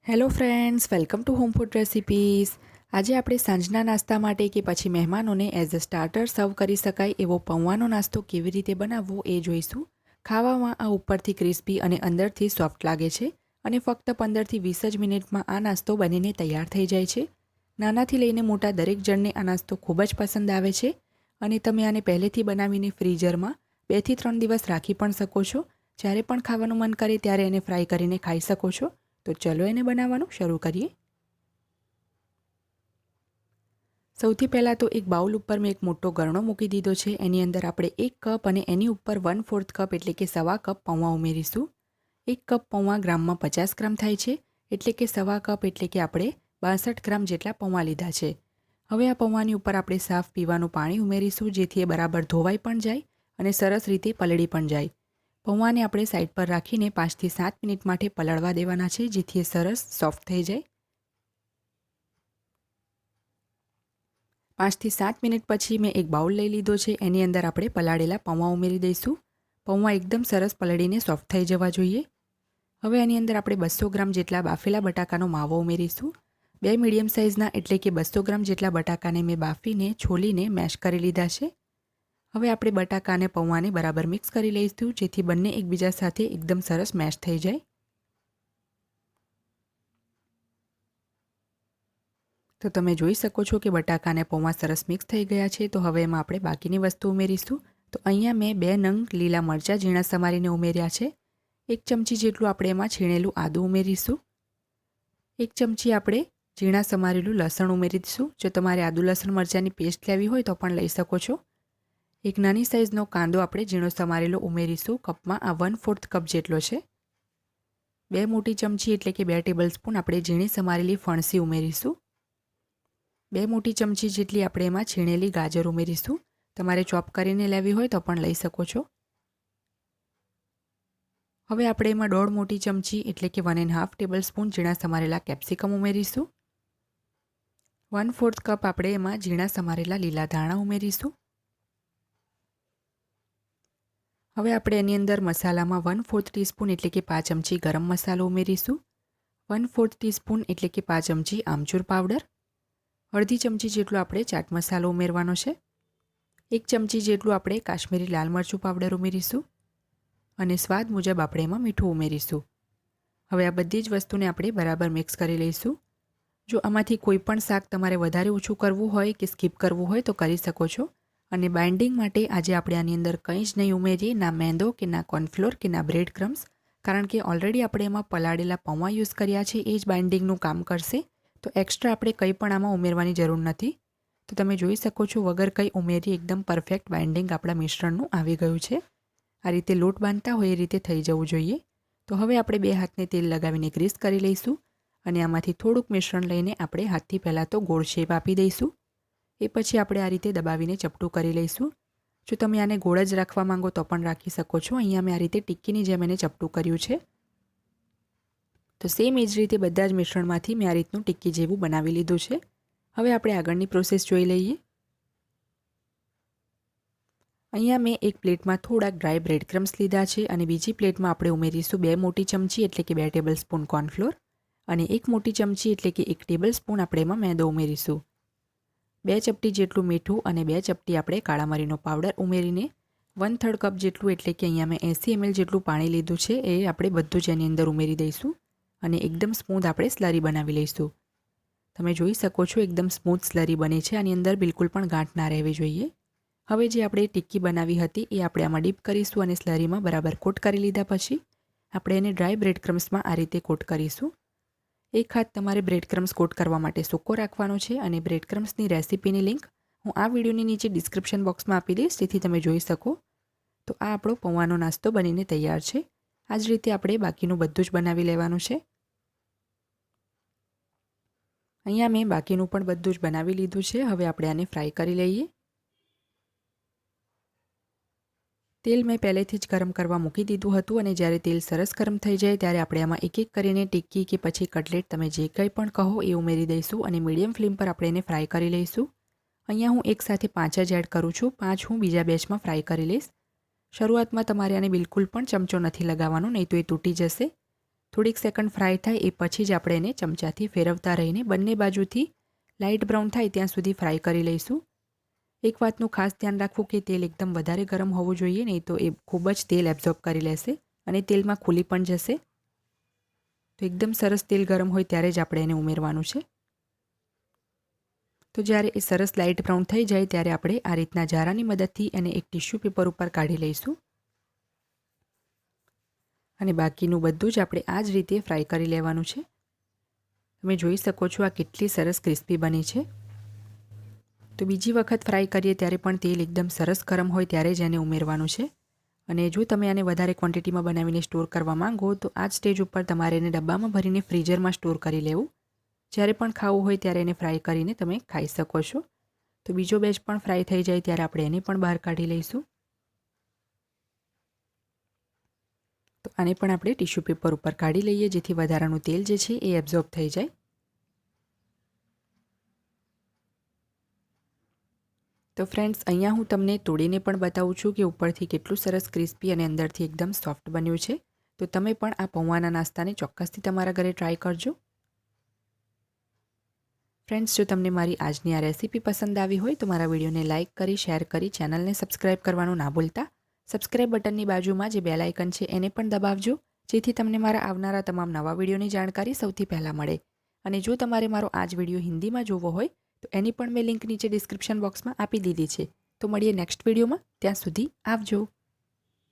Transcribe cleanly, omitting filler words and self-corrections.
Hello friends, welcome to home food recipes. આજે આપણે સાંજના નાસ્તા માટે કે પછી મહેમાનોને એઝ અ સ્ટાર્ટર સર્વ કરી શકાય એવો પૌવાનો નાસ્તો કેવી રીતે બનાવવો એ જોઈશું. ખાવામાં આ ઉપરથી ક્રિસ્પી અને અંદરથી સોફ્ટ લાગે છે અને ફક્ત 15થી 20 જ મિનિટમાં આ નાસ્તો બનીને તૈયાર થઈ જાય છે. નાનાથી લઈને મોટા દરેક જણને આ નાસ્તો ખૂબ જ પસંદ આવે છે અને તમે આને પહેલેથી બનાવીને ફ્રીઝરમાં 2 થી 3 દિવસ રાખી પણ શકો છો. જ્યારે પણ ખાવાનું મન કરે ત્યારે એને ફ્રાય કરીને ખાઈ શકો છો. તો ચલો એને બનાવવાનું શરૂ કરીએ. સૌથી પહેલાં તો એક બાઉલ ઉપર મેં એક મોટો ગરણો મૂકી દીધો છે. એની અંદર આપણે 1 કપ અને એની ઉપર 1/4 કપ એટલે કે સવા કપ પૌવા ઉમેરીશું. 1 કપ પૌવા ગ્રામમાં 50 ગ્રામ થાય છે, એટલે કે સવા કપ એટલે કે આપણે 62 ગ્રામ જેટલા પૌવા લીધા છે. હવે આ પૌવાની ઉપર આપણે સાફ પીવાનું પાણી ઉમેરીશું, જેથી એ બરાબર ધોવાઈ પણ જાય અને સરસ રીતે પલળી પણ જાય. પૌવાને આપણે સાઈડ પર રાખીને 5 થી 7 મિનિટ માટે પલળવા દેવાના છે, જેથી એ સરસ સોફ્ટ થઈ જાય. 5 થી 7 મિનિટ પછી મેં એક બાઉલ લઈ લીધો છે. એની અંદર આપણે પલાળેલા પૌવા ઉમેરી દઈશું. પૌવા એકદમ સરસ પલળીને સોફ્ટ થઈ જવા જોઈએ. હવે એની અંદર આપણે 200 ગ્રામ જેટલા બાફેલા બટાકાનો માવો ઉમેરીશું. 2 મીડિયમ સાઇઝના એટલે કે 200 ગ્રામ જેટલા બટાકાને મેં બાફીને છોલીને મેશ કરી લીધા છે. હવે આપણે બટાકા અને પૌવાને બરાબર મિક્સ કરી લઈશું, જેથી બંને એકબીજા સાથે એકદમ સરસ મેશ થઈ જાય. તો તમે જોઈ શકો છો કે બટાકા અને પૌવા સરસ મિક્સ થઈ ગયા છે. તો હવે એમાં આપણે બાકીની વસ્તુ ઉમેરીશું. તો અહીંયા મેં 2 નંગ લીલા મરચાં ઝીણા સમારીને ઉમેર્યા છે. 1 ચમચી જેટલું આપણે એમાં છીણેલું આદું ઉમેરીશું. 1 ચમચી આપણે ઝીણા સમારેલું લસણ ઉમેરીશું. જો તમારે આદુ લસણ મરચાંની પેસ્ટ લેવી હોય તો પણ લઈ શકો છો. એક નાની સાઇઝનો કાંદો આપણે ઝીણો સમારેલો ઉમેરીશું. કપમાં આ 1/4 કપ જેટલો છે. 2 મોટી ચમચી એટલે કે 2 ટેબલસ્પૂન આપણે ઝીણી સમારેલી ફણસી ઉમેરીશું. 2 મોટી ચમચી જેટલી આપણે એમાં છીણેલી ગાજર ઉમેરીશું. તમારે ચોપ કરીને લેવી હોય તો પણ લઈ શકો છો. હવે આપણે એમાં 1.5 મોટી ચમચી એટલે કે 1.5 ટેબલસ્પૂન ઝીણા સમારેલા કેપ્સિકમ ઉમેરીશું. 1/4 કપ આપણે એમાં ઝીણા સમારેલા લીલા ધાણા ઉમેરીશું. હવે આપણે એની અંદર મસાલામાં 1/4 ટીસ્પૂન એટલે કે 5 ચમચી ગરમ મસાલો ઉમેરીશું. 1/4 ટીસ્પૂન એટલે કે 5 ચમચી આમચૂર પાવડર. અડધી ચમચી જેટલો આપણે ચાટ મસાલો ઉમેરવાનો છે. 1 ચમચી જેટલું આપણે કાશ્મીરી લાલ મરચું પાવડર ઉમેરીશું અને સ્વાદ મુજબ આપણે એમાં મીઠું ઉમેરીશું. હવે આ બધી જ વસ્તુને આપણે બરાબર મિક્સ કરી લઈશું. જો આમાંથી કોઈ પણ શાક તમારે વધારે ઓછું કરવું હોય કે સ્કીપ કરવું હોય તો કરી શકો છો. અને બાઇન્ડિંગ માટે આજે આપણે આની અંદર કંઈ જ નહીં ઉમેરીએ, ના મેંદો કે ના કોર્નફ્લોર કે ના બ્રેડ ક્રમ્સ, કારણ કે ઓલરેડી આપણે એમાં પલાળેલા પૌવા યુઝ કર્યા છે. એ જ બાઇન્ડિંગનું કામ કરશે. તો એક્સ્ટ્રા આપણે કંઈ પણ આમાં ઉમેરવાની જરૂર નથી. તો તમે જોઈ શકો છો વગર કંઈ ઉમેરી એકદમ પરફેક્ટ બાઇન્ડિંગ આપણા મિશ્રણનું આવી ગયું છે. આ રીતે લોટ બાંધતા હોય એ રીતે થઈ જવું જોઈએ. તો હવે આપણે 2 હાથને તેલ લગાવીને ગ્રીસ કરી લઈશું અને આમાંથી થોડુંક મિશ્રણ લઈને આપણે હાથથી પહેલાં તો ગોળ શેપ આપી દઈશું. એ પછી આપણે આ રીતે દબાવીને ચપટું કરી લઈશું. જો તમે આને ગોળ જ રાખવા માંગો તો પણ રાખી શકો છો. અહીંયા મેં આ રીતે ટિક્કીની જેમ એને ચપટું કર્યું છે. તો સેમ એ જ રીતે બધા જ મિશ્રણમાંથી મેં આ રીતનું ટિક્કી જેવું બનાવી લીધું છે. હવે આપણે આગળની પ્રોસેસ જોઈ લઈએ. અહીંયા મેં એક પ્લેટમાં થોડાક ડ્રાય બ્રેડ ક્રમ્સ લીધા છે અને બીજી પ્લેટમાં આપણે ઉમેરીશું 2 મોટી ચમચી એટલે કે 2 ટેબલસ્પૂન કોર્નફ્લોર અને 1 મોટી ચમચી એટલે કે 1 ટેબલસ્પૂન આપણે એમાં મેંદો ઉમેરીશું. 2 ચપટી જેટલું મીઠું અને 2 ચપટી આપણે કાળા મરીનો પાવડર ઉમેરીને 1/3 કપ જેટલું એટલે કે અહીંયા મેં 80 ml જેટલું પાણી લીધું છે. એ આપણે બધું જ એની અંદર ઉમેરી દઈશું અને એકદમ સ્મૂથ આપણે સ્લરી બનાવી લઈશું. તમે જોઈ શકો છો એકદમ સ્મૂથ સ્લરી બની છે. આની અંદર બિલકુલ પણ ગાંઠ ના રહેવી જોઈએ. હવે જે આપણે ટિક્કી બનાવી હતી એ આપણે આમાં ડીપ કરીશું અને સ્લરીમાં બરાબર કોટ કરી લીધા પછી આપણે એને ડ્રાય બ્રેડ ક્રમ્સમાં આ રીતે કોટ કરીશું. એક હાથ તમારે બ્રેડ ક્રમ્સ કોટ કરવા માટે સૂકો રાખવાનો છે અને બ્રેડ ક્રમ્સની રેસીપીની લિંક હું આ વિડીયોની નીચે ડિસ્ક્રિપ્શન બોક્સમાં આપી દઈશ, જેથી તમે જોઈ શકો. તો આ આપણો પૌવાનો નાસ્તો બનીને તૈયાર છે. આ જ રીતે આપણે બાકીનું બધું જ બનાવી લેવાનું છે. અહીંયા મેં બાકીનું પણ બધું જ બનાવી લીધું છે. હવે આપણે આને ફ્રાય કરી લઈએ. તેલ મેં પહેલેથી જ ગરમ કરવા મૂકી દીધું હતું અને જ્યારે તેલ સરસ ગરમ થઈ જાય ત્યારે આપણે આમાં એક એક કરીને ટિક્કી કે પછી કટલેટ તમે જે કંઈ પણ કહો એ ઉમેરી દઈશું અને મીડિયમ ફ્લેમ પર આપણે એને ફ્રાય કરી લઈશું. અહીંયા હું એકસાથે 5 જ એડ કરું છું. 5 હું બીજા બેચમાં ફ્રાય કરી લઈશ. શરૂઆતમાં તમારે આને બિલકુલ પણ ચમચો નથી લગાવવાનો, નહીં તો એ તૂટી જશે. થોડીક સેકન્ડ ફ્રાય થાય એ પછી જ આપણે એને ચમચાથી ફેરવતા રહીને બંને બાજુથી લાઇટ બ્રાઉન થાય ત્યાં સુધી ફ્રાય કરી લઈશું. એક વાતનું ખાસ ધ્યાન રાખવું કે તેલ એકદમ વધારે ગરમ હોવું જોઈએ, નહીં તો એ ખૂબ જ તેલ એબ્ઝોર્બ કરી લેશે અને તેલમાં ખુલી પણ જશે. તો એકદમ સરસ તેલ ગરમ હોય ત્યારે જ આપણે એને ઉમેરવાનું છે. તો જ્યારે એ સરસ લાઇટ બ્રાઉન થઈ જાય ત્યારે આપણે આ રીતના જારાની મદદથી એને એક ટિશ્યુ પેપર ઉપર કાઢી લઈશું અને બાકીનું બધું જ આપણે આ જ રીતે ફ્રાય કરી લેવાનું છે. તમે જોઈ શકો છો આ કેટલી સરસ ક્રિસ્પી બની છે. તો બીજી વખત ફ્રાય કરીએ ત્યારે પણ તેલ એકદમ સરસ ગરમ હોય ત્યારે જ એને ઉમેરવાનું છે. અને જો તમે આને વધારે ક્વોન્ટિટીમાં બનાવીને સ્ટોર કરવા માંગો તો આ જ સ્ટેજ ઉપર તમારે એને ડબ્બામાં ભરીને ફ્રીઝરમાં સ્ટોર કરી લેવું. જ્યારે પણ ખાવું હોય ત્યારે એને ફ્રાય કરીને તમે ખાઈ શકો છો. તો બીજો બેચ પણ ફ્રાય થઈ જાય ત્યારે આપણે એને પણ બહાર કાઢી લઈશું. તો આને પણ આપણે ટિશ્યુ પેપર ઉપર કાઢી લઈએ જેથી વધારાનું તેલ જે છે એ એબ્ઝોર્બ થઈ જાય. તો ફ્રેન્ડ્સ, અહીંયા હું તમને તોડીને પણ બતાવું છું કે ઉપરથી કેટલું સરસ ક્રિસ્પી અને અંદરથી એકદમ સોફ્ટ બન્યું છે. તો તમે પણ આ પૌવાના નાસ્તાને ચોક્કસથી તમારા ઘરે ટ્રાય કરજો. ફ્રેન્ડ્સ, જો તમને મારી આજની આ રેસીપી પસંદ આવી હોય તો મારા વિડીયોને લાઇક કરી, શેર કરી, ચેનલને સબસ્ક્રાઇબ કરવાનું ના ભૂલતા. સબસ્ક્રાઇબ બટનની બાજુમાં જે બેલ આઇકન છે એને પણ દબાવજો જેથી તમને મારા આવનારા તમામ નવા વિડીયોની જાણકારી સૌથી પહેલાં મળે. અને જો તમારે મારો આ જ વિડીયો હિન્દીમાં જોવો હોય તો એની પણ મેં લિંક નીચે ડિસ્ક્રિપ્શન બોક્સમાં આપી દીધી છે. તો મળીએ નેક્સ્ટ વિડીયોમાં. ત્યાં સુધી આવજો.